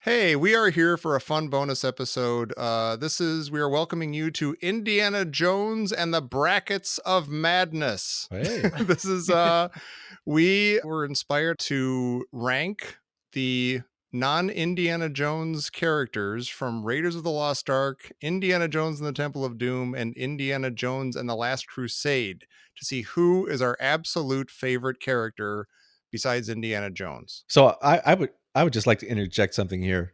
Hey, we are here for a fun bonus episode. We are welcoming you to Indiana Jones and the Brackets of Madness. Hey. We were inspired to rank the non-Indiana Jones characters from Raiders of the Lost Ark, Indiana Jones and the Temple of Doom, and Indiana Jones and the Last Crusade to see who is our absolute favorite character besides Indiana Jones. So I would just like to interject something here.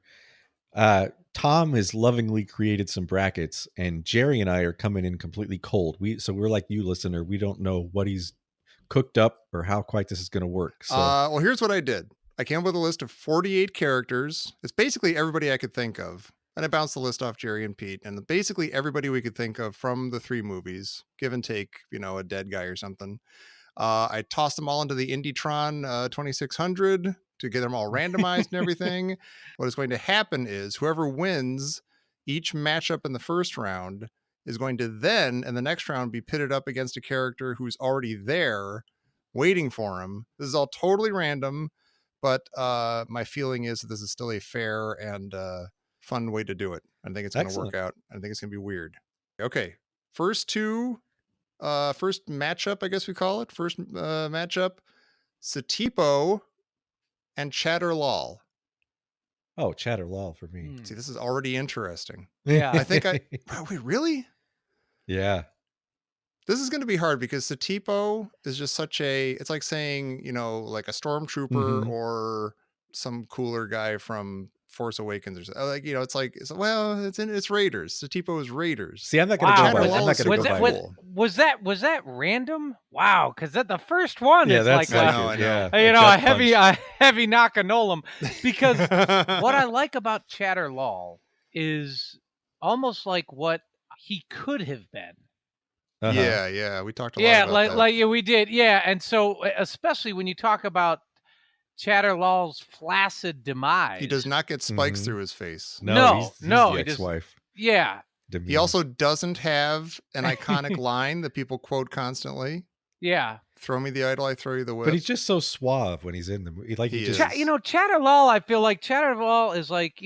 Tom has lovingly created some brackets, and Jerry and I are coming in completely cold. We're like you, listener. We don't know what he's cooked up or how quite this is going to work. So well, here's what I did. I came up with a list of 48 characters. It's basically everybody I could think of. And I bounced the list off Jerry and Pete. And basically everybody we could think of from the three movies, give and take, a dead guy or something. I tossed them all into the Indytron 2600 to get them all randomized and everything. What is going to happen is whoever wins each matchup in the first round is going to then, in the next round, be pitted up against a character who's already there waiting for him. This is all totally random, but my feeling is that this is still a fair and fun way to do it. I think it's going to work out. I think it's going to be weird. Okay, first matchup, I guess we call it. First matchup, Satipo and Chatterlal. Oh, Chatterlal for me. See, this is already interesting. Yeah. Wait, really? Yeah. This is going to be hard because Satipo is just it's like saying, like a stormtrooper or some cooler guy from Force Awakens or something. It's Raiders. Satipo is Raiders. See, I'm not going to go by that. I'm not going to go by that. Was that random? Wow, because the first one is that's like I know. a heavy knock on Nolan. Because what I like about Chatterlal is almost like what he could have been. Yeah, we talked a lot about that. We did, and so especially when you talk about Chatterlal's flaccid demise, he does not get spikes through his face. No, he's the ex-wife. He also doesn't have an iconic line that people quote constantly. Yeah, throw me the idol, I throw you the whip. But he's just so suave when he's in the movie. Chatterlal. I feel like Chatterlal is like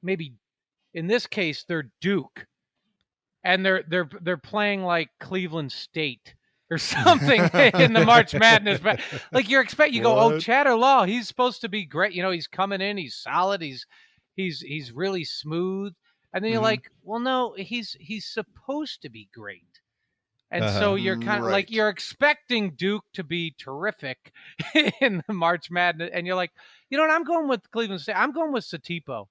maybe in this case they're Duke. And they're playing like Cleveland State or something in the March Madness. But like you go, oh, Chatterlal, he's supposed to be great. He's coming in, he's solid, he's really smooth. And then you're like, well, no, he's supposed to be great. And so you're kind of like you're expecting Duke to be terrific in the March Madness, and you're like, you know what? I'm going with Cleveland State. I'm going with Satipo.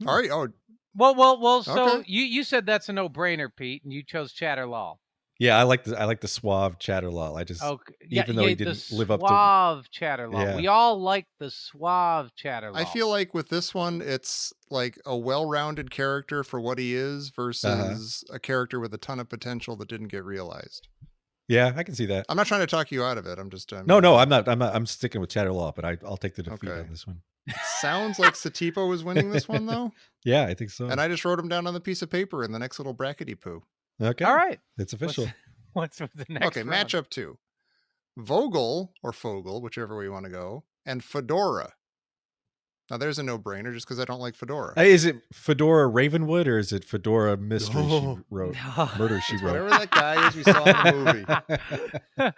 All right. Oh. Well. So you said that's a no-brainer, Pete, and you chose Chatterlal. Yeah, I like the suave Chatterlal. I just even though he didn't live up to suave Chatterlal. Yeah. We all like the suave Chatterlal. I feel like with this one, it's like a well-rounded character for what he is versus a character with a ton of potential that didn't get realized. Yeah, I can see that. I'm not trying to talk you out of it. I'm just No, I'm not. I'm sticking with Chatterlal, but I'll take the defeat on this one. It sounds like Satipo is winning this one, though. Yeah, I think so. And I just wrote him down on the piece of paper in the next little brackety poo. Okay. All right. It's official. What's the next Okay, round? Matchup 2. Vogel, or Fogel, whichever way you want to go, and Fedora. Now, there's a no-brainer just because I don't like Fedora. Is it Fedora Ravenwood or is it Fedora Mystery She Wrote? Murder She Wrote. Whatever that guy is we saw in the movie.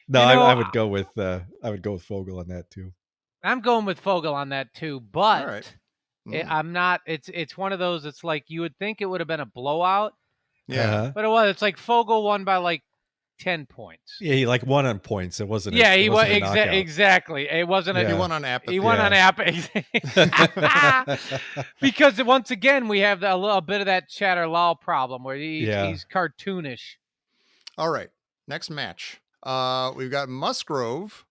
No, I would go with Fogel on that too. I'm going with Fogel on that too, but I'm not. It's one of those. It's like you would think it would have been a blowout. Yeah, but it was. It's like Fogel won by like 10 points. Yeah, he like won on points. It wasn't. Yeah, he won exactly. It wasn't. He won on apathy. He won on apathy. Because once again, we have a little bit of that Chatterlal problem where he's cartoonish. All right, next match. We've got Musgrove,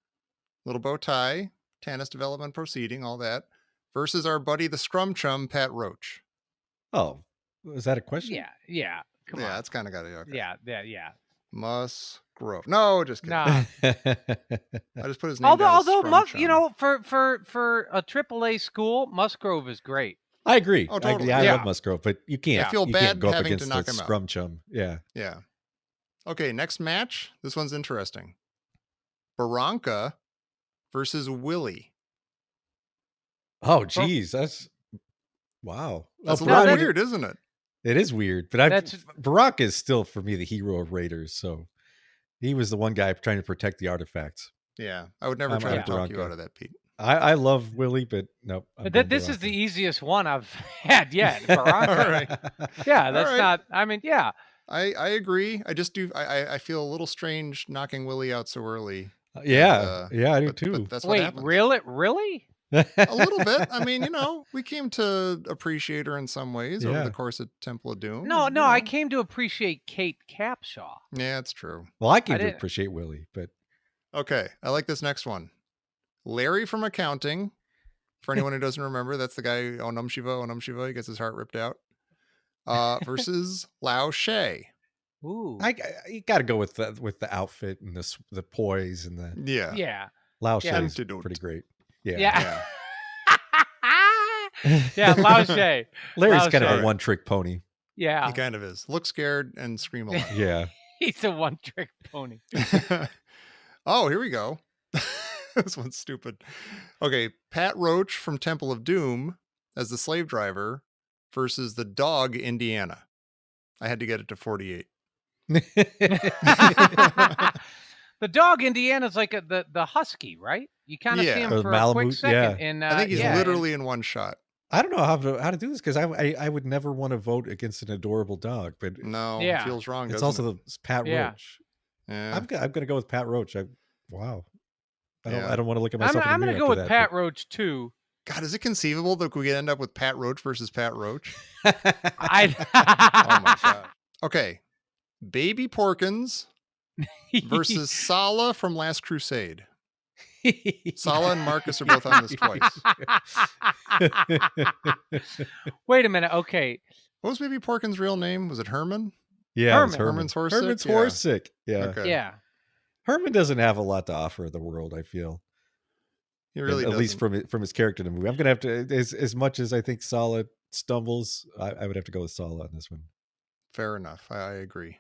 little bow tie. Tannis development proceeding, all that, versus our buddy, the Scrum Chum, Pat Roach. Oh, is that a question? Yeah. Come on. Yeah, it's kind of got to be okay. Yeah. Musgrove. No, just kidding. Nah. I just put his name down. Although for a AAA school, Musgrove is great. I agree. Oh, totally. I love Musgrove, but you can't. I feel bad go up having against to knock the him out. Scrum Chum. Yeah. Okay, next match. This one's interesting. Barranca versus Willie. Oh, geez, that's Wow. That's a Barack little that's- weird, isn't it? It is weird, but Barack is still for me the hero of Raiders. So he was the one guy trying to protect the artifacts. Yeah, I would never I'm try to a talk Barack you guy. out of that, Pete. I love Willie, but nope. I'm going This is Barack. the easiest one I've had yet. Barack. All right. Yeah, that's right. not. I mean, yeah. I agree. I just do. I feel a little strange knocking Willie out so early. Yeah, I do But too. that's what Wait, happens. really? A little bit. I mean, we came to appreciate her in some ways over Yeah. the course of Temple of Doom. No, and, I came to appreciate Kate Capshaw. Yeah, it's true. Well, I came to didn't- appreciate Willie, but Okay, I like this next one. Larry from accounting. For anyone who doesn't remember, that's the guy Onum Shiva. He gets his heart ripped out. Versus Lao Che. Ooh. you got to go with the outfit and the poise and the Yeah. Yeah. Lao Yeah. Che is Antidote. pretty great. Yeah. Yeah. Yeah, Lao Che. Larry's Lao kind of Che. a one-trick pony. Yeah. He kind of is. Look scared and scream a lot. Yeah. He's a one-trick pony. Oh, here we go. This one's stupid. Okay, Pat Roach from Temple of Doom as the slave driver versus the dog Indiana. I had to get it to 48. The dog Indiana's like the husky, right? You kind of see him Or for a quick Malamute, second. yeah. And I think he's yeah, literally in one shot. I don't know how to do this because I would never want to vote against an adorable dog, but No, Yeah. it feels wrong. it's doesn't also the Pat Yeah. Roach. Yeah. I'm gonna go with Pat Roach. Wow. Yeah. I don't want to look at I'm myself. going to in the go mirror with after Pat that, Roach too. God, is it conceivable that we could end up with Pat Roach versus Pat Roach? but- Oh my god. Okay. Baby Porkins versus Sala from Last Crusade. Sala and Marcus are both on this twice. Wait a minute. Okay. What was Baby Porkins' real name? Was it Herman? Yeah, it was Herman. Herman's horse. Herman's horse sick. Yeah. Okay. Yeah. Herman doesn't have a lot to offer the world, I feel. He really at least doesn't. from his character in the movie. I'm gonna have to as much as I think Sala stumbles, I would have to go with Sala on this one. Fair enough. I agree.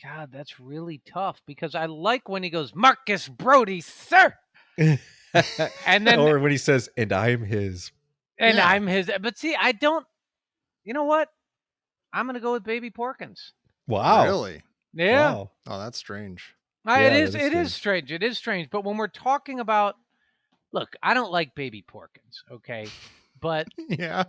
God, that's really tough because I like when he goes, Marcus Brody, sir. And then or when he says, "And I'm his." and Yeah. I'm his. But see, I don't. You know what? I'm going to go with Baby Porkins. Wow. Really? Yeah. Wow. Oh, that's strange. Yeah, It that is. is It is strange. It is strange. But when we're talking about, look, I don't like Baby Porkins. Okay, but Yeah.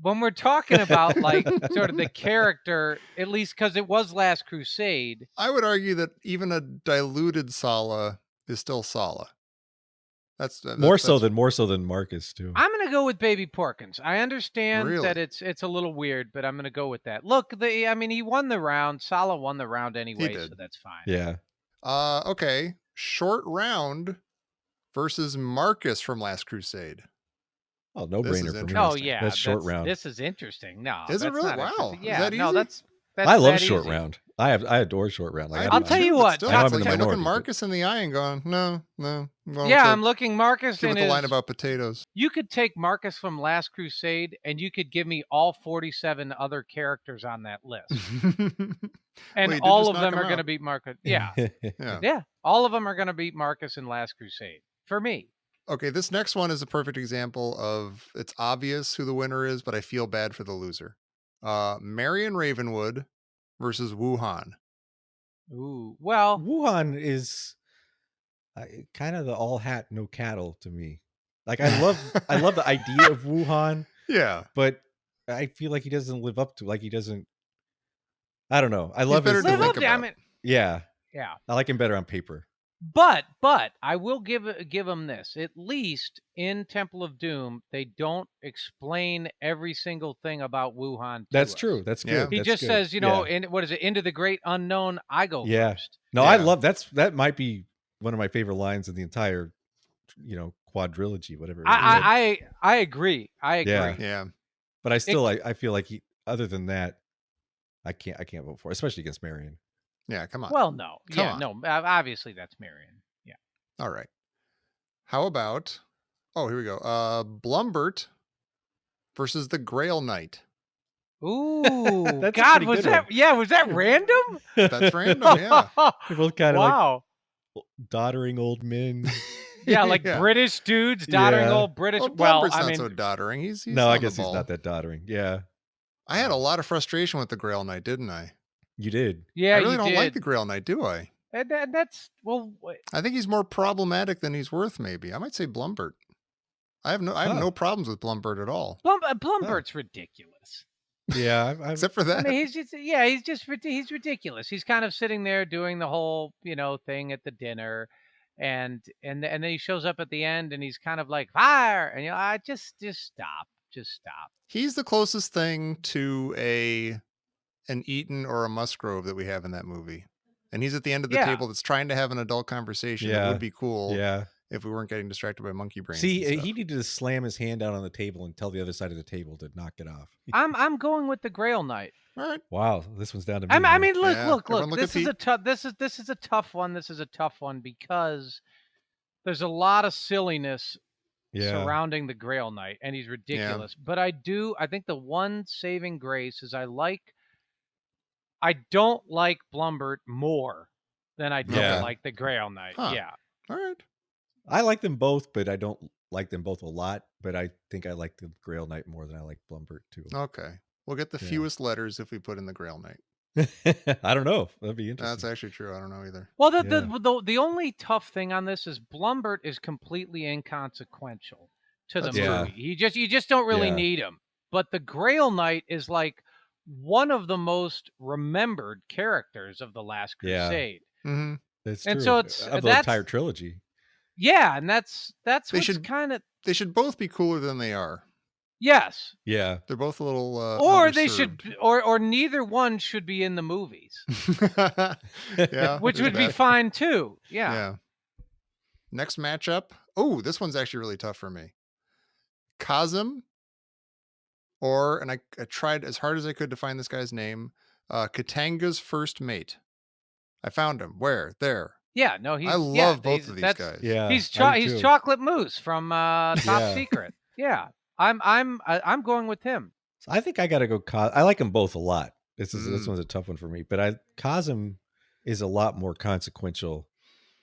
when we're talking about like sort of the character, at least because it was Last Crusade. I would argue that even a diluted Sala is still Sala. That's More so than Marcus too. I'm going to go with Baby Porkins. I understand Really? that it's a little weird, but I'm going to go with that. Look, he won the round. Sala won the round anyway, did. so that's fine. Yeah. Okay. Short round versus Marcus from Last Crusade. Oh, no This is brainer for me. interesting. Oh yeah, That's short round. This is interesting. No, Is it that's really? not Wow. interesting. Is Yeah, that no, easy? that's I love that short easy. round. I adore short round. Like, I'll do tell too, you but what, still, I know it's I'm in like the I'm looking minority, Marcus in the eye and going, no. I'm going Yeah, with I'm looking Marcus give in it the line his. about potatoes. You could take Marcus from Last Crusade, and you could give me all 47 other characters on that list, and Well, you did all just of knock them him are going to out. beat Marcus. Yeah, Yeah. yeah, all of them are going to beat Marcus in Last Crusade for me. Okay, this next one is a perfect example of it's obvious who the winner is, but I feel bad for the loser. Marion Ravenwood versus Wuhan. Ooh, well, Wuhan is kind of the all hat no cattle to me. Like I love the idea of Wuhan, Yeah. but I feel like he doesn't live up to he doesn't. I don't know. I love better his to live think up to, I about. mean, yeah. yeah. I like him better on paper. But I will give him this. At least in Temple of Doom, they don't explain every single thing about Wuhan. To That's us. true. That's Yeah. good. He That's just good. says, Yeah. what is it? Into the great unknown, I go Yeah. first. No, I Yeah. love that might be one of my favorite lines in the entire, quadrilogy, whatever. it is. I agree. I agree. Yeah. Yeah. But I still I feel like other than that, I can't vote for it, especially against Marion. Yeah. Come on. Well, no. Come Yeah, on. no. Obviously, that's Marion. Yeah. All right. How about, here we go. Blumbert versus the Grail Knight. Ooh, That's a God, pretty was good that? one. Yeah, was that random? That's random, yeah. They're both kind of Wow. like doddering old men. Yeah, like Yeah. British dudes, doddering Yeah. old British. Well, Well, Blumbert's I not mean, so doddering. He's No, I on the guess he's ball. not that doddering. Yeah, I had a lot of frustration with the Grail Knight, didn't I? you did. yeah, I really you don't like the did. Grail Knight, do I? And that's I think he's more problematic than he's worth. Maybe I might say Blumbert. I have Huh. no problems with Blumbert at all, Blumbert's ridiculous. Yeah, except for I that. mean, he's ridiculous. He's kind of sitting there doing the whole, thing at the dinner, and then he shows up at the end, and he's kind of like fire, and I just stop, He's the closest thing to an Eaton or a Musgrove that we have in that movie, and he's at the end of the Yeah. table that's trying to have an adult conversation. It would be cool Yeah. if we weren't getting distracted by monkey brains. See, and stuff. he needed to slam his hand down on the table and tell the other side of the table to knock it off. I'm going with the Grail Knight. All right. Wow, this one's down to me. I mean, look, Yeah, look. everyone look This at is a tough. This is a tough one. This is a tough one because there's a lot of silliness surrounding the Grail Knight, and he's ridiculous. But I think the one saving grace is I don't like Blumbert more than I don't like the Grail Knight. Huh. Yeah. All right. I like them both, but I don't like them both a lot. But I think I like the Grail Knight more than I like Blumbert too. Okay. We'll get the fewest letters if we put in the Grail Knight. I don't know. That'd be interesting. That's actually true. I don't know either. Well, the only tough thing on this is Blumbert is completely inconsequential to the movie. You just don't really need him. But the Grail Knight is like one of the most remembered characters of the Last Crusade. Yeah. Mm-hmm. That's and true. so it's of the entire trilogy. Yeah, and that's They what's kind of. They should both be cooler than they are. Yes. Yeah. They're both a little. Or they should, or neither one should be in the movies. Yeah, which would be fine too. Yeah. Yeah. Next matchup. Oh, this one's actually really tough for me. Kazim, and I tried as hard as I could to find this guy's name. Katanga's first mate. I found him. Where? There. Yeah, no, I love both of these guys. Yeah, he's Chocolate Mousse from Top Secret. Yeah, I'm going with him. I think I got to go. I like them both a lot. This one's a tough one for me, but Kazim is a lot more consequential,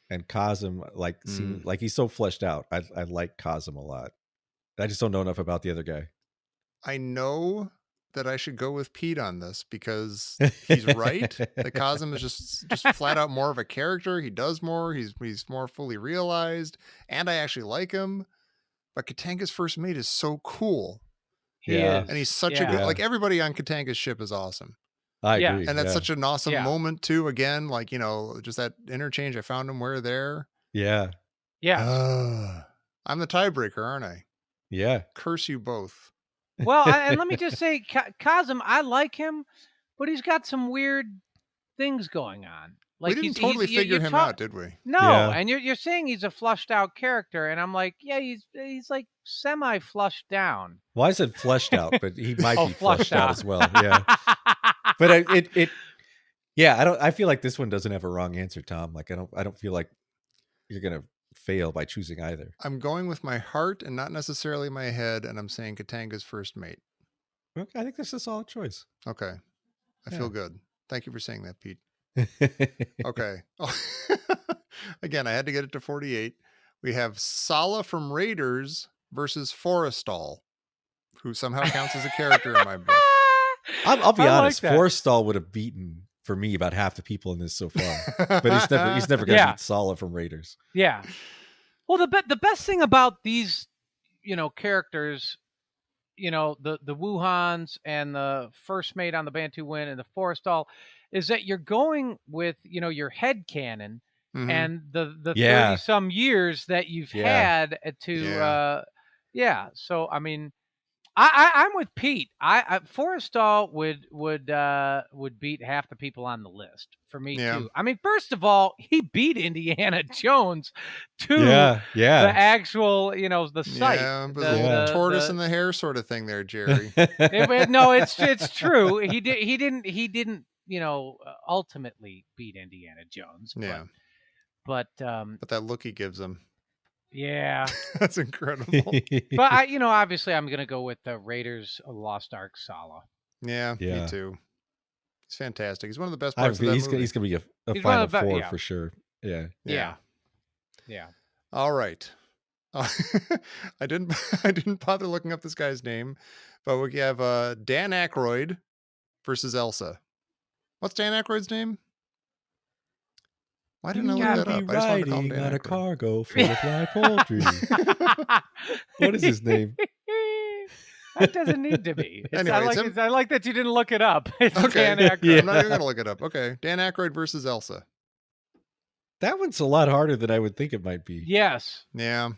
and Kazim seems like he's so fleshed out. I like Kazim a lot. I just don't know enough about the other guy. I know that I should go with Pete on this because he's right. That Kazim is just flat out more of a character. He does more. He's more fully realized, and I actually like him. But Katanga's first mate is so cool. He is. And he's such a good, like everybody on Katanga's ship is awesome. I agree. And that's such an awesome moment too. Again, like, just that interchange. I found him where there. Yeah. Yeah. I'm the tiebreaker, aren't I? Yeah. Curse you both. Well, and let me just say, Kazim, I like him, but he's got some weird things going on. Like we didn't totally figure him out, did we? No, and you're saying he's a flushed out character, and I'm like, yeah, he's like semi flushed down. Well, I said fleshed out, but he might be flushed out as well. Yeah, but I feel like this one doesn't have a wrong answer, Tom. Like I don't feel like you're gonna fail by choosing either. I'm going with my heart and not necessarily my head, and I'm saying Katanga's first mate. Okay, I think that's a solid choice. Okay, I feel good. Thank you for saying that, Pete. Okay. Again, I had to get it to 48. We have Sala from Raiders versus Forrestal, who somehow counts as a character in my book. I'll be honest. Like Forrestal would have beaten for me about half the people in this so far, but he's never going to beat Sala from Raiders. Yeah. Well, the best thing about these, characters, the Wuhans and the first mate on the Bantu Wind and the Forrestal, is that you're going with, your head canon and the 30 some years that you've had to, So, I mean, I'm with Pete. Forrestal would beat half the people on the list for me too. I mean, first of all, he beat Indiana Jones to the actual, the site. Yeah, the tortoise and the hare sort of thing there, Jerry. No, it's true. He didn't, ultimately beat Indiana Jones. But that look he gives him. Yeah. That's incredible. But obviously I'm going to go with the Raiders of the Lost Ark Sala. Yeah, me too. He's fantastic. He's one of the best parts of that movie. He's going to be a Final Four for sure. Yeah. All right. Uh, I didn't bother looking up this guy's name, but we have Dan Aykroyd versus Elsa. What's Dan Aykroyd's name? Why didn't I You look will that be up? I just wanted to call him riding Dan on a Aykroyd. cargo full of live poultry. What is his name? That doesn't need to be. Anyway, it's him. I like that you didn't look it up. It's Okay. Dan Aykroyd. Yeah. I'm not even gonna look it up. Okay, Dan Aykroyd versus Elsa. That one's a lot harder than I would think it might be. Yes. Yeah,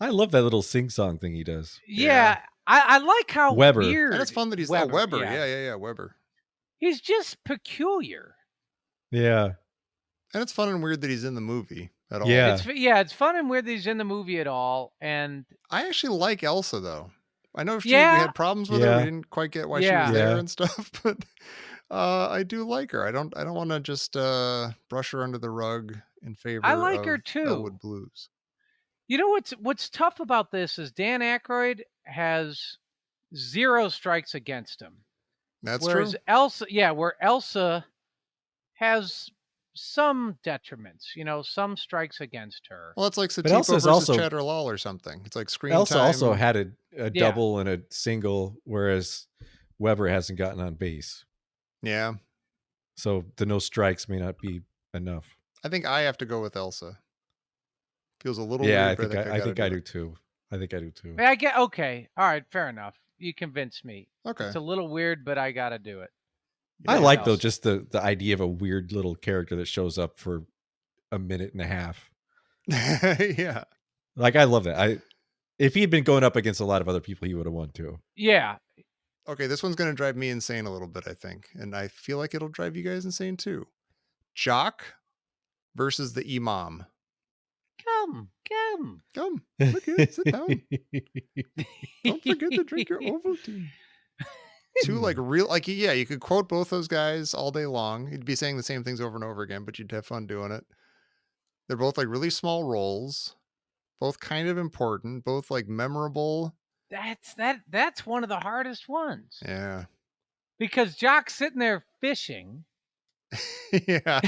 I love that little sing-song thing he does. Yeah. I like how Weber. weird. and it's fun that he's Weber. Yeah, Weber. He's just peculiar. Yeah. And it's fun and weird that he's in the movie at all. Yeah. It's fun and weird that he's in the movie at all. And I actually like Elsa though. I know we Yeah. had problems with her. Yeah. We didn't quite get why she Yeah. was there Yeah. and stuff, but I do like her. I don't want to just brush her under the rug in favor I like of her too. Elwood Blues. You know what's tough about this is Dan Aykroyd has 0 strikes against him. That's Whereas true. Elsa has some detriments, some strikes against her. Well, it's like But Satipo Elsa's versus also- Chatterlall or something. It's like screen Elsa time. also had a Yeah. double and a single, whereas Weber hasn't gotten on base. Yeah, So the no strikes may not be enough. I think I have to go with Elsa. Feels a little Yeah, weird, but I think I do it. too. I think I do too. I get okay. All right, fair enough. You convinced me. Okay. It's a little weird, but I got to do it. I Yeah. like though else? just the idea of a weird little character that shows up for a minute and a half. Yeah. Like I love that. If he had been going up against a lot of other people, he would have won too. Yeah. Okay, this one's going to drive me insane a little bit, I think. And I feel like it'll drive you guys insane too. Jock versus the Imam. Come. Come, look here, sit down. Don't forget to drink your Ovaltine. Two like real, like, yeah, you could quote both those guys all day long. You'd be saying the same things over and over again, but you'd have fun doing it. They're both like really small roles, both kind of important, both like memorable. That's one of the hardest ones. Yeah. Because Jock's sitting there fishing. Yeah.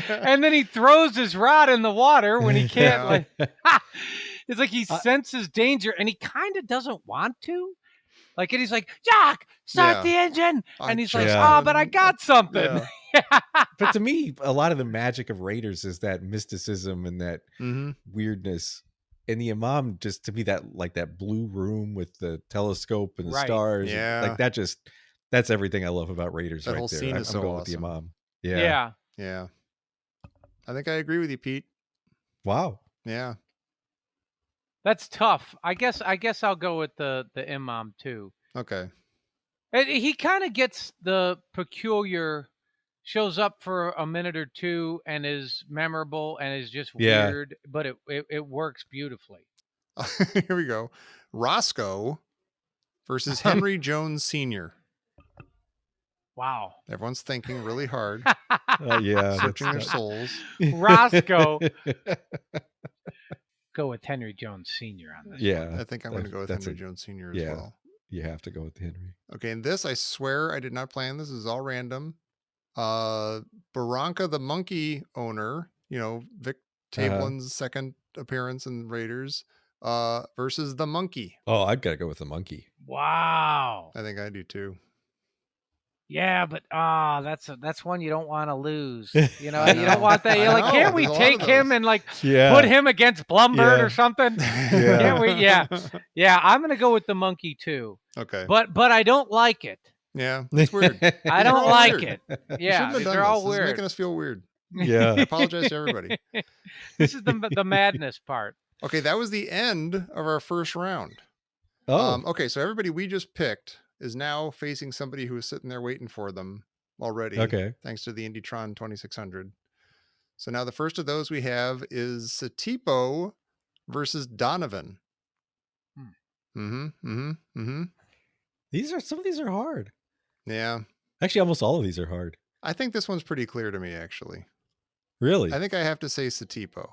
And then he throws his rod in the water when he can't. Yeah. It's like he senses danger and he kind of doesn't want to. Like, and he's like, Jock, start the engine. And he's like, Yeah. oh, but I got something. Yeah. But to me, a lot of the magic of Raiders is that mysticism and that Mm-hmm. weirdness. And the Imam, just to me, that blue room with the telescope and the Right. stars, Yeah. like that's everything I love about Raiders. That right whole there. scene I'm is so going with the awesome. Imam. Yeah. Yeah. I think I agree with you, Pete. Wow. Yeah. That's tough. I guess I'll go with the Imam too. Okay. And he kind of gets the peculiar, shows up for a minute or two and is memorable and is just Yeah. weird, but it works beautifully. Here we go. Roscoe versus Henry Jones Sr. Wow. Everyone's thinking really hard, Yeah. searching their that's souls. Roscoe. Go with Henry Jones Sr. on this. Yeah. I think I'm going to go with that's Henry a- Jones Sr. as yeah. well. You have to go with Henry. Okay, and this, I swear I did not plan this. This is all random. Barranca, the monkey owner, Vic Tablin's second appearance in Raiders, versus the monkey. Oh, I've got to go with the monkey. Wow. I think I do too. Yeah, but that's one you don't want to lose. I You know. don't want that. You're I like, know, can't we there's a lot of take him those. and like Yeah. put him against Blumbird Yeah. or something? Yeah. Can't we? Yeah. Yeah, I'm gonna go with the monkey too. Okay. But I don't like it. Yeah, it's weird. I They're don't all like weird. it. You Yeah, shouldn't have done they're all this. This is weird. making us feel weird. I Yeah. apologize to everybody. This is the madness part. Okay, that was the end of our first round. Oh. Okay, so everybody we just picked is now facing somebody who is sitting there waiting for them already. Okay. Thanks to the Indytron 2600. So now the first of those we have is Satipo versus Donovan. Some of these are hard. Yeah. Actually, almost all of these are hard. I think this one's pretty clear to me, actually. Really? I think I have to say Satipo.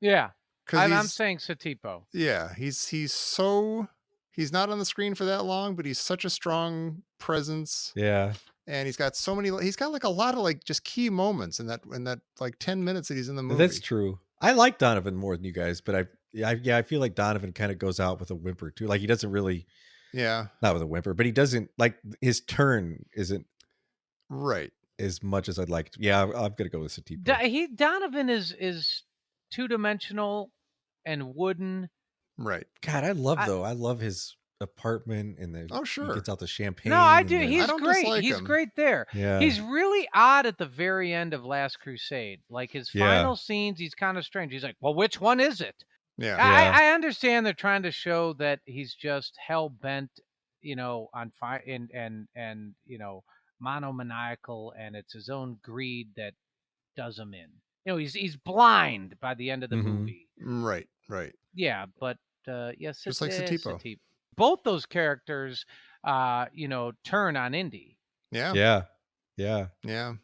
Yeah. I'm Because saying Satipo. yeah, he's not on the screen for that long, but he's such a strong presence. Yeah. And he's got like a lot of like just key moments in that like 10 minutes that he's in the movie. That's true. I like Donovan more than you guys, but I feel like Donovan kind of goes out with a whimper too. Like he doesn't really, Yeah. not with a whimper, but he doesn't like his turn isn't Right. as much as I'd like to. Yeah, I'm gonna go with Satipo. Donovan is 2-dimensional and wooden. Right. God, I I love his apartment and Oh, he sure. gets out the champagne. No, I and do. the- I He's don't great. dislike He's him. great there. yeah, He's really odd at the very end of Last Crusade. Like his Yeah. final scenes, he's kind of strange. He's like, "Well, which one is it?" Yeah. Yeah. I understand they're trying to show that he's just hell bent, on fire and monomaniacal, and it's his own greed that does him in. He's blind by the end of the Mhm. movie. Right. Right. Yeah, but yes, Just like Satipo. Both those characters, turn on Indy. Yeah. Yeah. Yeah. Yeah.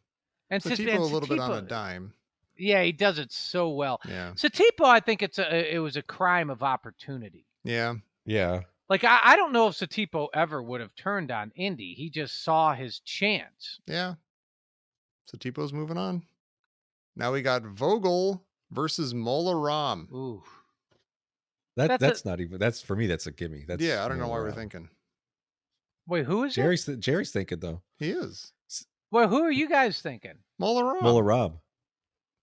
And Satipo a little bit on a Satipo- dime. Yeah, he does it so well. Yeah. Satipo, I think it was a crime of opportunity. Yeah. Yeah. Like I don't know if Satipo ever would have turned on Indy. He just saw his chance. Yeah. Satipo's moving on. Now we got Vogel versus Mola Ram. Ooh. That's not even. That's for me. That's a gimme. That's Yeah, I don't know why we're around. thinking. Wait, who is it? Jerry's thinking though. He is. Well, who are you guys thinking? Mola Ram. Mola Ram.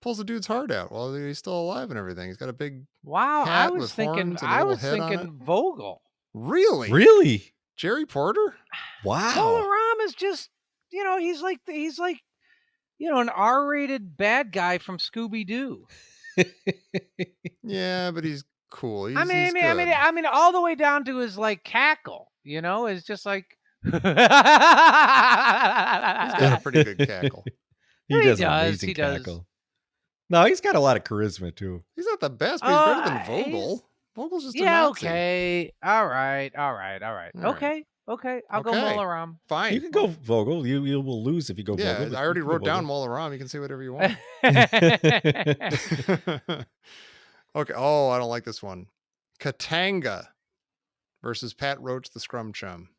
Pulls the dude's heart out while he's still alive and everything. He's got a big Wow, hat I was with thinking horns and a little head on it. Vogel. Really? Really? Jerry Porter? Mola Wow. Ram is just, he's like an R-rated bad guy from Scooby Doo. Yeah, but he's cool. He's I mean, all the way down to his like cackle. It's just like. he's got a pretty good cackle. He does an amazing cackle. No, he's got a lot of charisma too. He's not the best, but he's better than Vogel. Vogel's just a Nazi. Okay. All right. Okay. I'll go Mola Ram. Fine. You can go Vogel. You will lose if you go Yeah, Vogel. I already wrote down Mola Ram. You can say whatever you want. Okay. Oh, I don't like this one. Katanga versus Pat Roach, the Scrum Chum.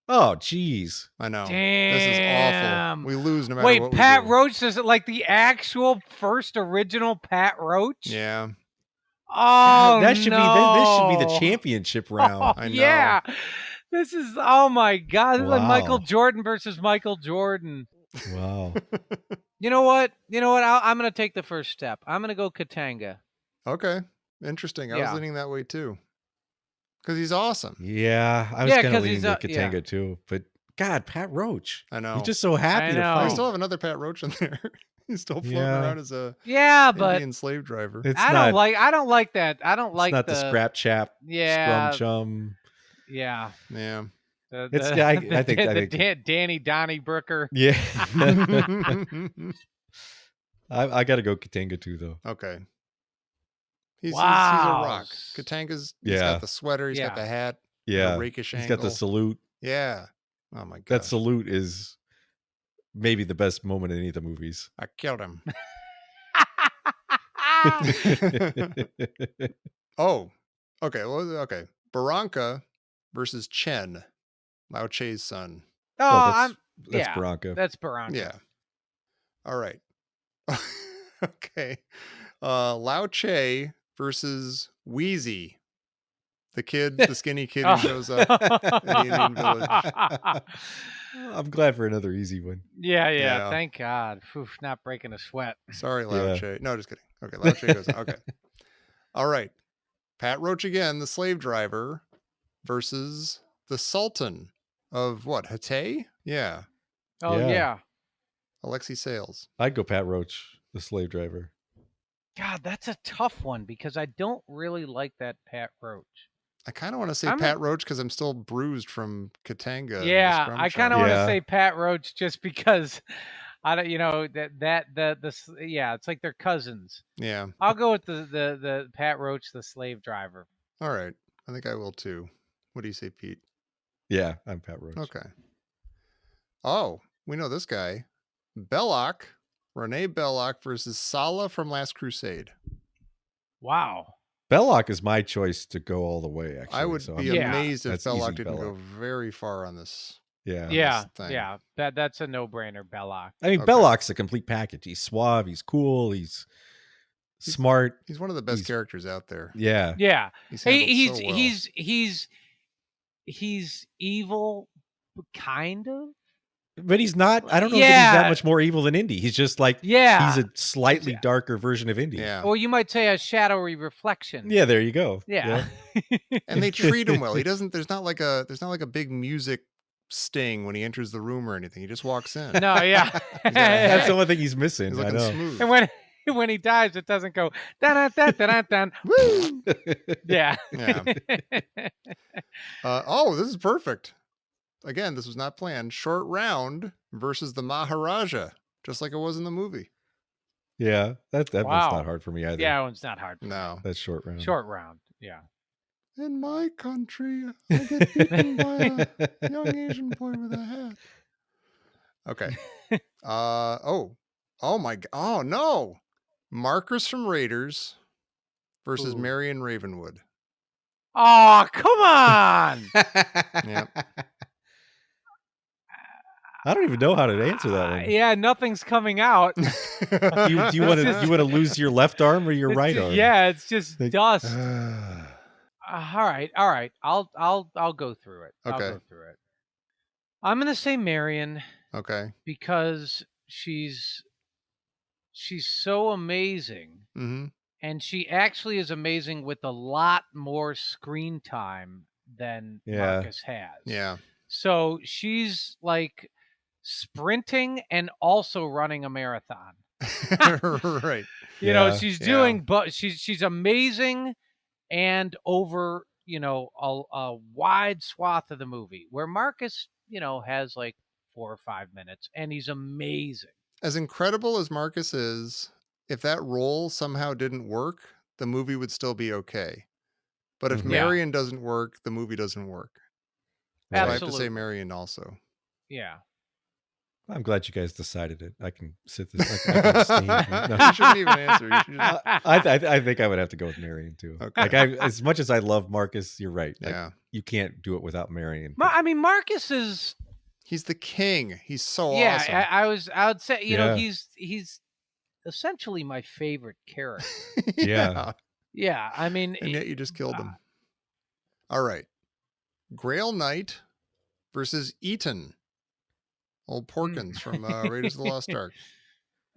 Oh, jeez. I know. Damn. This is awful. We lose no matter what we Pat do. Roach, is it like the actual first original Pat Roach? Yeah. Oh, That should no. be the championship round. I know. Yeah. This is, oh my God. This is like Wow. Michael Jordan versus Michael Jordan. Wow. You know what? I'm going to take the first step. I'm going to go Katanga. Okay. Interesting. I Yeah. was leaning that way too. Because he's awesome. Yeah, I was Yeah, kind 'cause of leaning he's, to Katanga too, but God, Pat Roach. I know. He's just so happy to I know. I fight. still have another Pat Roach in there. He's still floating Yeah. around as a Yeah, but Indian slave driver. It's I not don't like that. I don't like not the scrap chap, Yeah. Scrum Chum. Yeah. Yeah. It's- I think- Danny Donnybrooker. Yeah. I got to go Katanga too, though. Okay. He's a Wow. rock. Katanga's he's Yeah. got the sweater, he's got Yeah. the hat, Yeah, the rakish he's angle. got the salute. Yeah. Oh my god. That salute is maybe the best moment in any of the movies. I killed him. Oh. Okay. Well, okay. Barranca versus Chen, Lao Che's son. That's yeah, Barranca. That's Barranca. Yeah. All right. Okay. Lao Che versus Wheezy. The skinny kid who shows up in the Indian village. I'm glad for another easy one. Yeah. Thank God. Oof, not breaking a sweat. Sorry, Lao Yeah. Che. No, just kidding. Okay, Lao Che goes on. Okay. All right. Pat Roach again, the slave driver, versus the Sultan of what? Hatay? Yeah. Oh Yeah. yeah. Alexi Sales. I'd go Pat Roach, the slave driver. God, that's a tough one because I don't really like that Pat Roach. I kind of want to say I'm a- Pat Roach because I'm still bruised from Katanga. and the Yeah, Scrum I kind of Chum. want to Yeah. say Pat Roach just because I don't, yeah, it's like they're cousins. Yeah. I'll go with the Pat Roach, the slave driver. All right. I think I will too. What do you say, Pete? Yeah, I'm Pat Roach. Okay. Oh, we know this guy. Belloc, Renee Belloc versus Sala from Last Crusade. Wow. Belloc is my choice to go all the way, actually. I would so be Yeah. amazed if That's Belloc easy, didn't Belloc. go very far on this. Yeah. Yeah, thing. yeah. That's a no-brainer, Belloc. I mean, Okay. Belloc's a complete package. He's suave. He's cool. He's smart. He's one of the best He's- characters out there. Yeah. Yeah. He's handled He's so well. he's evil, kind of. But he's not. I don't know that he's that much more evil than Indy. He's just like he's a slightly darker version of Indy. Yeah. Or you might say a shadowy reflection. Yeah, there you go. Yeah. And they treat him well. He doesn't. There's not like a big music sting when he enters the room or anything. He just walks in. No, yeah. That's the only thing he's missing. He's I looking know. smooth. And when he dies, it doesn't go dun dun dun dun dun. Woo! Yeah. Yeah. Oh, this is perfect. Again, this was not planned. Short round versus the Maharaja, just like it was in the movie. Yeah, that one's Wow. not hard for me either. Yeah, it's not hard. No. That's short round. Short round. Yeah. In my country, I get beaten by a young Asian boy with a hat. Okay. Oh my god. Oh no. Marcus from Raiders versus Ooh. Marion Ravenwood. Oh, come on. Yeah. I don't even know how to answer that one. Yeah, nothing's coming out. Do you want to lose your left arm or your right arm? Yeah, it's just Like, dust. All right. I'll go through it. I'll Okay. go through it. I'm gonna say Marion Okay. because she's so amazing, Mm-hmm. and she actually is amazing with a lot more screen time than Yeah. Marcus has. Yeah. So she's like sprinting and also running a marathon. Right. You know, Yeah. she's Yeah. doing, but she's amazing, and over, you know, a wide swath of the movie, where Marcus, you know, has like 4 or 5 minutes, and he's amazing. As incredible as Marcus is, if that role somehow didn't work, the movie would still be okay. But if Mhm. Yeah. Marion doesn't work, the movie doesn't work. So I have to say Absolutely. Marion also. Yeah. I'm glad you guys decided it. I can sit this. I can abstain. No. You shouldn't even answer. You should just... I think I would have to go with Marion too. Okay. Like as much as I love Marcus, you're right. Like, Yeah. you can't do it without Marion. I mean, Marcus is. He's the king. He's so Yeah, awesome. I would say, you know, Yeah. he's essentially my favorite character. Yeah. Yeah, I mean, And yet you just killed him. All right. Grail Knight versus Eaton. Old Porkins from Raiders of the Lost Ark.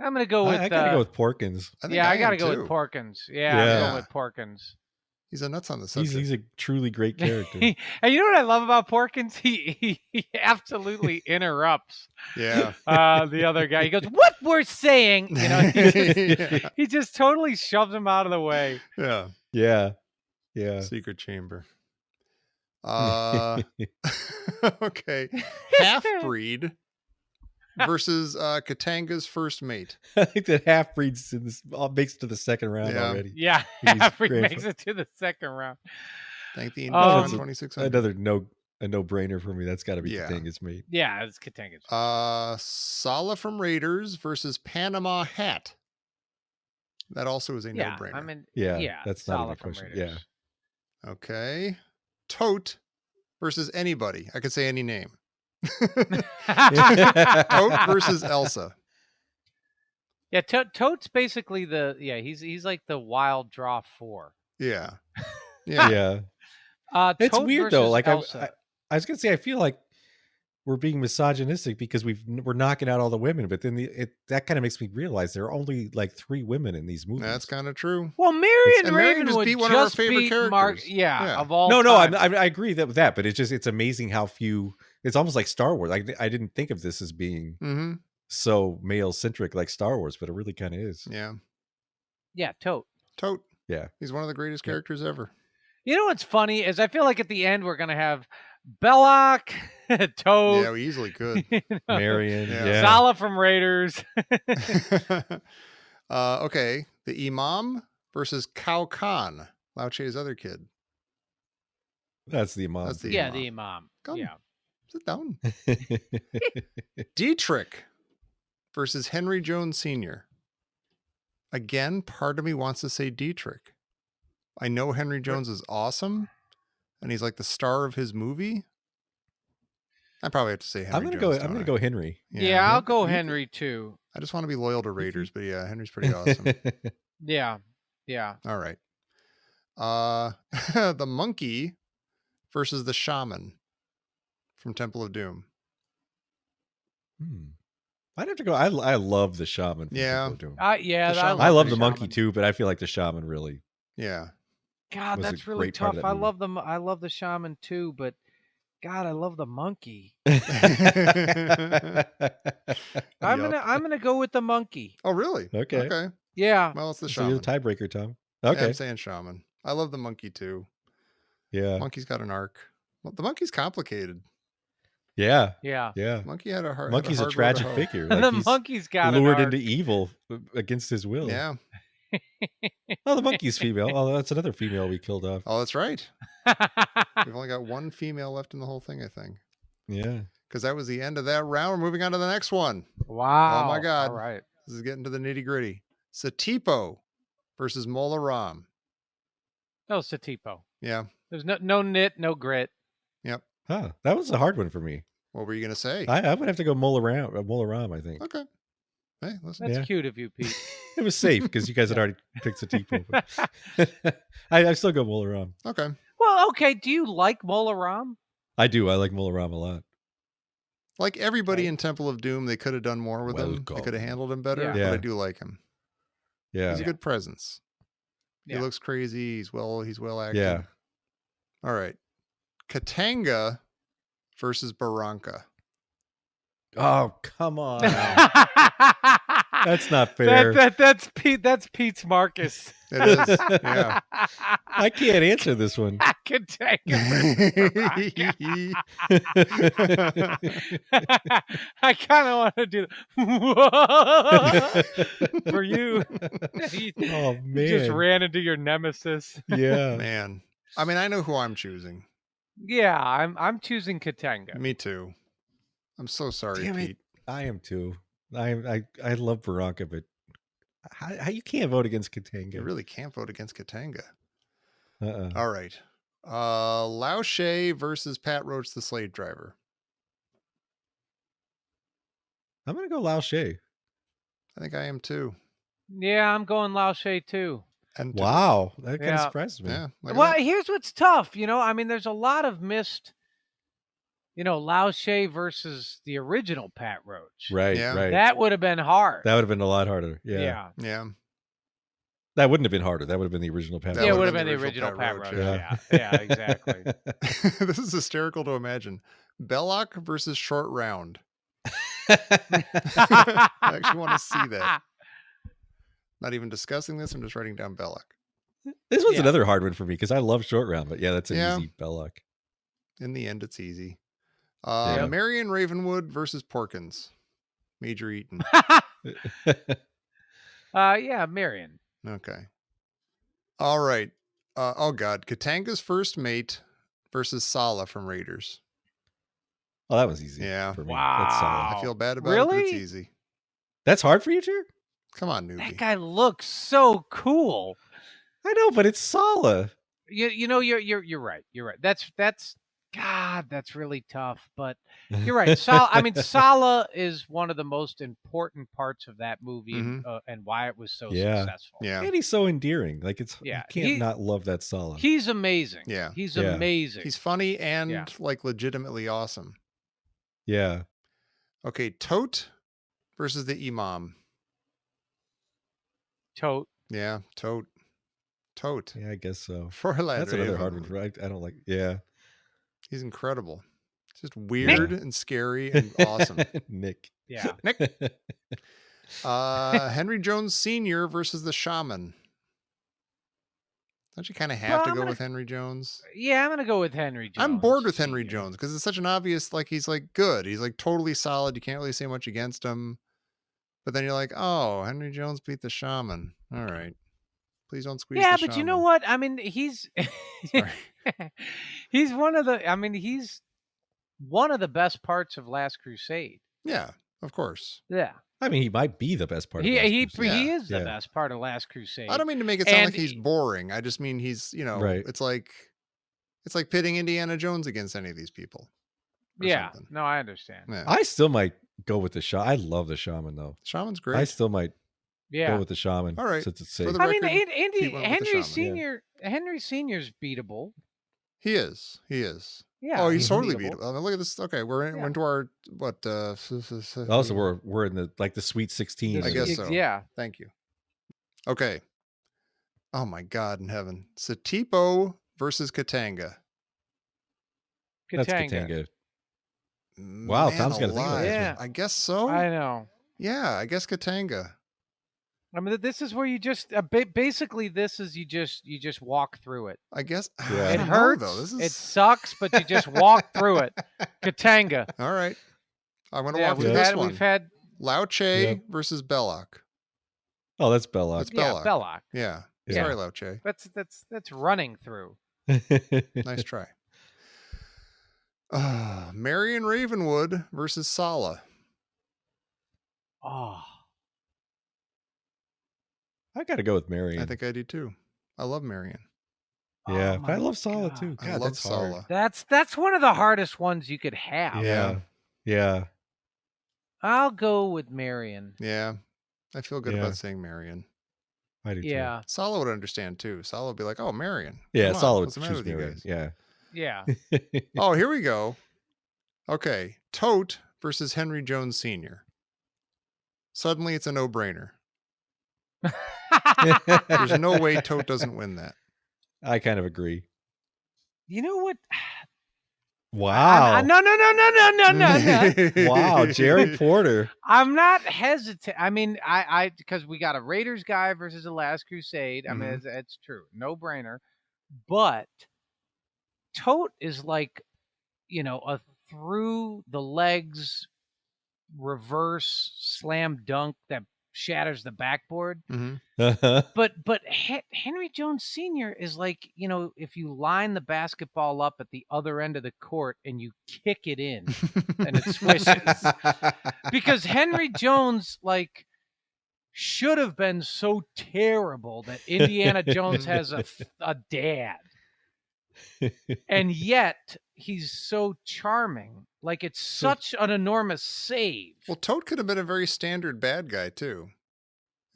I'm gonna go with. I gotta go with Porkins. I think Yeah, I am gotta go too. with Porkins. Yeah, I'm Yeah. going with Porkins. He's a nuts on the subject. He's a truly great character. And you know what I love about Porkins? He absolutely interrupts Yeah. the other guy. He goes, "What we're saying," you know. Yeah. He just totally shoves him out of the way. Yeah. Yeah. Yeah. Secret chamber. Okay. Half-breed versus Katanga's first mate. I think that half breeds in this all makes it to the second round Yeah. already. Yeah, He's Halfrey great makes for- it to the second round. Thank the Um, Indy 2600. Another a no brainer for me. That's got to be Yeah. Katanga's mate. Yeah, it's Katanga's. Sala from Raiders versus Panama Hat. That also is a Yeah, no-brainer. I mean, Yeah, yeah, that's not a Sala good from question. Raiders. Okay. Tote versus anybody. I could say any name. Yeah. Tote versus Elsa. Yeah, Toad's basically he's like the wild draw 4. Yeah. Yeah. Yeah. It's Toad weird though. versus Like Elsa. I was gonna say, I feel like we're being misogynistic because we're knocking out all the women, but then that kind of makes me realize there are only like 3 women in these movies. That's kind of true. Well, Marion And Marion Raven just would beat one of our just favorite beat characters. Yeah. of all no, time. I agree with that, but it's amazing how few. It's almost like Star Wars. I didn't think of this as being Mm-hmm. so male centric like Star Wars, but it really kind of is. Yeah. Yeah, Toad. Tote. Yeah. He's one of the greatest characters ever. You know what's funny is I feel like at the end we're gonna have Belloc, Toad, Yeah, we easily could. you know, Marion, Yeah. yeah. Sala from Raiders. Okay. The Imam versus Cao Khan, Lao Che's other kid. That's the Imam. That's the Yeah, Imam. the Imam. Come. Yeah. Sit down. Dietrich versus Henry Jones Sr. Again, part of me wants to say Dietrich. I know Henry Jones is awesome, and he's like the star of his movie. I probably have to say Henry I'm gonna Jones. go. I'm gonna don't go Henry. I? Yeah, I'll go You- Henry too. I just want to be loyal to Raiders, but yeah, Henry's pretty awesome. Yeah. Yeah. All right. The monkey versus the shaman from Temple of Doom. I'd have to go. I love the shaman from Yeah. Temple of Doom. Yeah, The I shaman. love, I love the the monkey shaman. too, but I feel like the shaman really Yeah. God, was a that's really great part of tough. that I movie. love them. I love the shaman too, but God, I love the monkey. I'm Yup. gonna go with the monkey. Oh, really? Okay. Okay. Yeah. Well, it's the So you're shaman. the tiebreaker, Tom. Yeah, Okay. I'm saying shaman. I love the monkey too. Yeah. Monkey's got an arc. Well, the monkey's complicated. Yeah. Yeah. Yeah. Monkey had a hard. Monkey's had a a hard road to tragic hoe. figure. And Like the he's monkey's got an lured arc. into evil against his will. Yeah. Oh, the monkey's female. Oh, that's another female we killed off. Oh, that's right. We've only got one female left in the whole thing, I think. Yeah. Because that was the end of that round. We're moving on to the next one. Wow. Oh my God. All right. This is getting to the nitty gritty. Satipo versus Mola Ram. No, Satipo. Yeah. There's no knit, no grit. Yep. Huh. That was a hard one for me. What were you going to say? I would have to go Mola Ram, I think. Okay. Hey, listen. That's Yeah. cute of you, Pete. It was safe because you guys had already picked Satipo. I still go Mola Ram. Okay. Well, okay. Do you like Mola Ram? I do. I like Mola Ram a lot. Like everybody Okay. in Temple of Doom, they could have done more with him. They Welcome. could have handled him better, Yeah. but Yeah. I do like him. Yeah. He's a good presence. Yeah. He looks crazy. He's well acted. Yeah. All right. Katanga versus Barranca. Oh, come on. That's not fair. That's Pete. That's Pete's Marcus. It is. Yeah. I can't answer this one. I can take it. I kind of want to do for you. Oh, You just man. ran into your nemesis. Yeah. Man. I mean, I know who I'm choosing. Yeah, I'm choosing Katanga. Me too. I'm so sorry, Damn it. Pete. I am too. I love Barranca, but how you can't vote against Katanga? You really can't vote against Katanga. Uh-uh. All right. Lao Che versus Pat Roach, the slave driver. I'm gonna go Lao Che. I think I am too. Yeah, I'm going Lao Che too. And Wow, that kind of Yeah. surprises me. Yeah. look at Well, that. here's what's tough. I mean, there's a lot of missed. Lao Che versus the original Pat Roach. Right, Yeah. right. That would have been hard. That would have been a lot harder. Yeah. Yeah. Yeah. That wouldn't have been harder. That would have been the original Pat That Yeah, it Roach. would have been the original Pat Roach. Yeah, exactly. This is hysterical to imagine. Belloc versus Short Round. I actually want to see that. Not even discussing this. I'm just writing down Belloc. This one's Yeah. another hard one for me because I love Short Round, but yeah, that's an Yeah. easy Belloc. In the end, it's easy. Yeah. Marion Ravenwood versus Porkins. Major Eaton. Yeah, Marion. Okay. All right. Oh God. Katanga's first mate versus Sala from Raiders. Oh, that was easy. Yeah. For me. That's solid. I feel bad about it, but it's Really? easy. That's hard for you, Jer? Come on, That newbie. guy looks so cool. I know, but it's Sala. You're right. You're right. That's God, that's really tough. But you're right. Sala is one of the most important parts of that movie and why it was so Yeah. successful. Yeah. And he's so endearing. Like Yeah, you can't not love that Sala. He's amazing. Yeah. He's Yeah. amazing. He's funny and Yeah. like legitimately awesome. Yeah. Okay. Tote versus the Imam. Tote. Yeah. Tote. Yeah, I guess so. Fräulein That's another hard one. Ravenwood. I don't like. Yeah. He's incredible. Just weird and scary and awesome. Nick. Yeah. Nick. Henry Jones Sr. versus the Shaman. Don't you kind of have to go with Henry Jones? Yeah, I'm gonna go with Henry Jones. I'm bored with Henry Sr. Jones because it's such an obvious, like, he's like good. He's like totally solid. You can't really say much against him. But then you're like, oh, Henry Jones beat the Shaman. All right. Please don't squeeze Yeah, the but you Shaman. know what? I mean, he's Sorry. he's one of the best parts of Last Crusade. Yeah, of course. Yeah. I mean, he might be the best part. Of Last He Crusade. is the Yeah. best part of Last Crusade. I don't mean to make it sound And like he's boring. I just mean he's, Right. it's like pitting Indiana Jones against any of these people. or Yeah. something. No, I understand. Yeah. I still might go with the Shaman. I love the Shaman though. Shaman's I great. still might Yeah. Go with the Shaman. All right. Since it's For safe. the I mean, record, Indy, Pete went with the Henry Shaman. Henry Senior's beatable. He is. Yeah. Oh, he's totally beatable. beatable. I mean, look at this. Okay, we're Yeah. into our what? Also, we're in the sweet 16. This I guess is- so. Yeah. Thank you. Okay. Oh my God in heaven. Satipo versus Katanga. That's Katanga. Katanga. Wow, Man Tom's gotta think about alive. this Yeah. one. I guess so. I know. Yeah, I guess Katanga. I mean, this is where you just basically this is you just walk through it. I guess. Yeah. I It don't hurts. know, though. This is. It sucks, but you just walk through it. Katanga. All right. I'm going to Yeah, walk through this one. we've had Lao Che Yep. versus Belloc. Oh, that's Belloc. That's yeah, Belloc. Belloc. Yeah. Yeah. Sorry, Lao Che. That's running through. Nice try. Marion Ravenwood versus Sala. Oh, I gotta go with Marion. I think I do too. I love Marion. Yeah, oh but I my love Sala God. too. I God, love that's hard. Sala. That's one of the hardest ones you could have. Yeah. Yeah. I'll go with Marion. Yeah. I feel good Yeah. about saying Marion. I do Yeah, Sala would understand too. Sala would be like, "Oh, Marion." too. Yeah, Come on, Sala would what's the matter choose with you Marion. guys? Yeah. yeah. Oh, here we go. Okay, Tote versus Henry Jones Sr. Suddenly, it's a no-brainer. There's no way Tote doesn't win that. I kind of agree. You know what? Wow. No. Wow, Jerry Porter. I'm not hesitant. I mean, I because we got a Raiders guy versus a Last Crusade. I mean, it's true, no brainer. But Tote is like, a through the legs reverse slam dunk that shatters the backboard. Uh-huh. But Henry Jones Sr. is like, if you line the basketball up at the other end of the court and you kick it in and it swishes. Because Henry Jones, like, should have been so terrible that Indiana Jones has a dad. And yet he's so charming. Like, it's such an enormous save. Well, Toad could have been a very standard bad guy too,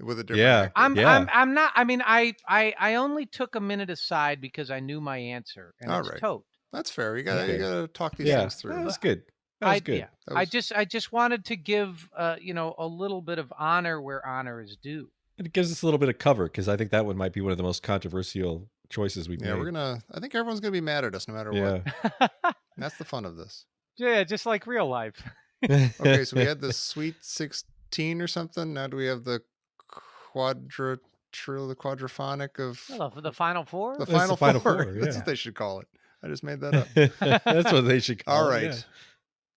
with a different. Yeah. actor. I'm not. I mean, I only took a minute aside because I knew my answer, and All it's right. Toad. That's fair. You gotta Okay. you gotta talk these Yeah. things through. That was good. That was good. Yeah. That was- I just wanted to give a little bit of honor where honor is due. And it gives us a little bit of cover because I think that one might be one of the most controversial choices we've Yeah, made. I think everyone's gonna be mad at us no matter what. Yeah. That's the fun of this. Yeah, just like real life. Okay, so we had the Sweet 16 or something. Now do we have the the quadraphonic of Well, the Final Four. the That's Final the Final Four? Four, That's yeah. what they should call it. I just made that up. That's what they should call All it, right. yeah.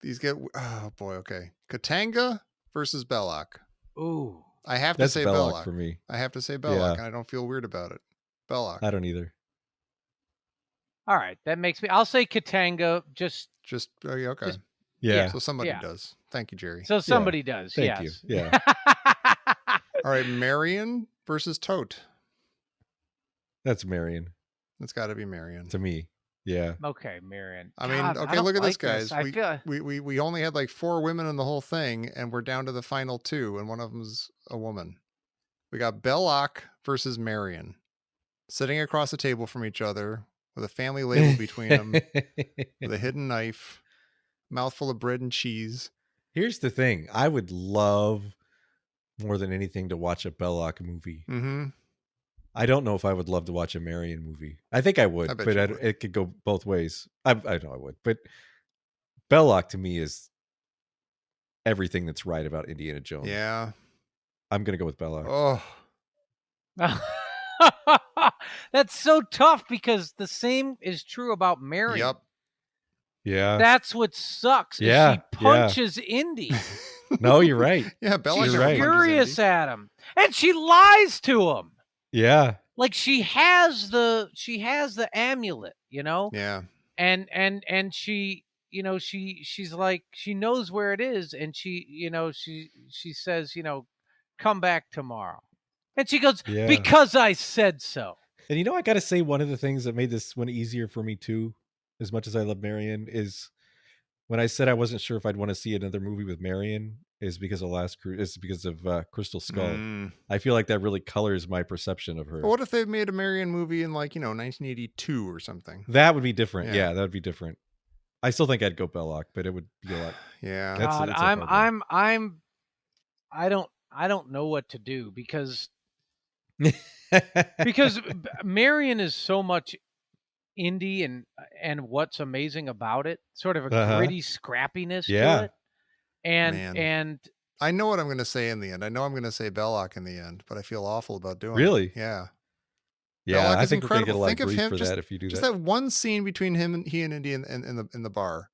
These get oh boy, okay. Katanga versus Belloc. Ooh. I have That's to say Belloc Belloc. for me. I have to say Belloc, Yeah. and I don't feel weird about it. Belloc. I don't either. All right, that makes me. I'll say Katanga. Just Just oh, yeah, okay. Just- Yeah. So somebody Yeah. does. Thank you, Jerry. so somebody does. Thank you. Yes. Yeah. All right, Marion versus Tote. That's Marion It's got to be Marion. to me. Yeah. Okay, Marion. I mean, God, okay, don't look at this, like guys. I feel We only had like 4 women in the whole thing, and we're down to the final 2, and one of them's a woman. We got Belloc versus Marion, sitting across the table from each other with a family label between them, with a hidden knife, mouthful of bread and cheese. Here's the thing. I would love more than anything to watch a Belloc movie. Mm-hmm. I don't know if I would love to watch a Marion movie. I think I would, I bet but you would. it could go both ways. I know I would, but Belloc to me is everything that's right about Indiana Jones. Yeah. I'm gonna go with Belloc. Oh, that's so tough because the same is true about Marion. yep. Yeah. That's what sucks. is Yeah, she punches Indy. No, you're right. Yeah, Belloc She's You're never right. punches furious Indy. at him, and she lies to him. Yeah. Like she has the amulet, Yeah. and she she's like, she knows where it is, and she says, come back tomorrow, and she goes, Yeah. because I said so. And I got to say, one of the things that made this one easier for me too, as much as I love Marion, is when I said I wasn't sure if I'd want to see another movie with Marion. is because of is because of Crystal Skull. Mm. I feel like that really colors my perception of her. But what if they made a Marion movie in 1982 or something? That would be different. Yeah. Yeah, that would be different. I still think I'd go Belloc, but it would be a lot. Yeah. God, it's a hard one. I don't know what to do because Marion is so much Indy and what's amazing about it, sort of a gritty scrappiness to it. And I know what I'm going to say in the end. I know I'm going to say Belloc in the end, but I feel awful about doing Really? it. Yeah. Yeah, Belloc I is think we're gonna get a incredible. lot Think of of grief him for just that if you do just that. that one scene between he and Indy in the bar.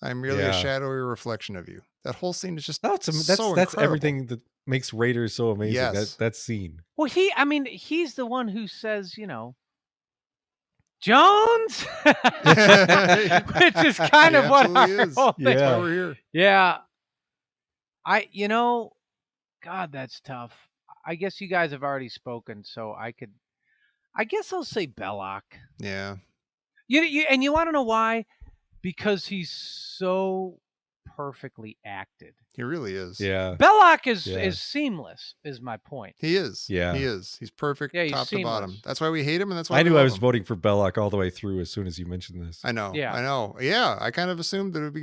I'm merely a shadowy reflection of you. That whole scene is just that's incredible. everything that makes Raiders so amazing. Yes. That scene. Well, he's the one who says, Jones, which is kind of what our whole thing. Yeah. That's why we're here. Yeah. God, that's tough. I guess you guys have already spoken, so I guess I'll say Belloc. Yeah. You want to know why? Because he's so perfectly acted. He really is. Yeah. Belloc is seamless, is my point. He is. Yeah. He is. He's perfect he's top seamless. to bottom. That's why we hate him, and that's why I knew we I love was him. voting for Belloc all the way through as soon as you mentioned this. I know. Yeah. I know. Yeah. I kind of assumed that it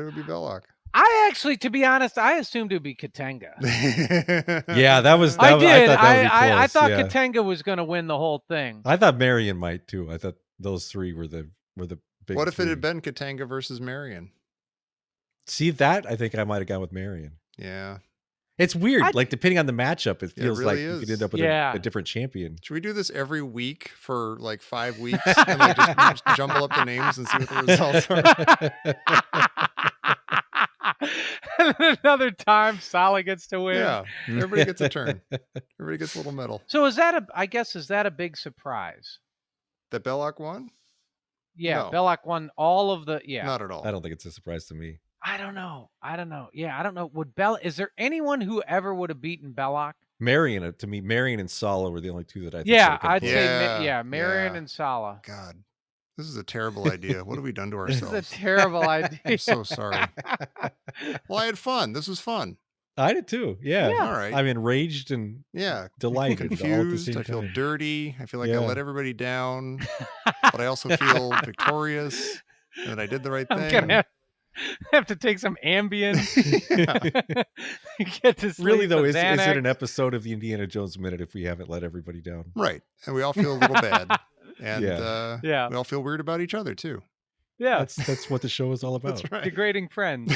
would be Belloc. I actually, to be honest, I assumed it would be Katanga. Yeah, that was. I did. I thought Katanga was going to win the whole thing. I thought Marion might too. I thought those three were the big. What if three. it had been Katanga versus Marion? See that? I think I might have gone with Marion. Yeah. It's weird. Like depending on the matchup, it feels really like you could end up with a different champion. Should we do this every week for like 5 weeks and like just jumble up the names and see what the results are? Another time, Sala gets to win. Yeah, everybody gets a turn. Everybody gets a little medal. So is that a big surprise? That Belloc won? Yeah, No. Belloc won all of the. Yeah, not at all. I don't think it's a surprise to me. I don't know. Yeah, I don't know. Is there anyone who ever would have beaten Belloc? Marion, to me, Marion and Sala were the only two that I think. Yeah, I'd Yeah, say Marion and Sala. God, this is a terrible idea. What have we done to ourselves? This is a terrible idea. I'm so sorry. Well, I had fun. This was fun. I did too. Yeah. All right. I'm enraged and delighted. Confused. I feel dirty. I feel like I let everybody down, but I also feel victorious and that I did the right thing. I'm gonna have to take some Ambien. Get to sleep. Really though, is it an episode of the Indiana Jones Minute if we haven't let everybody down? Right, and we all feel a little bad, and we all feel weird about each other too. Yeah, that's what the show is all about. That's right. Degrading friends.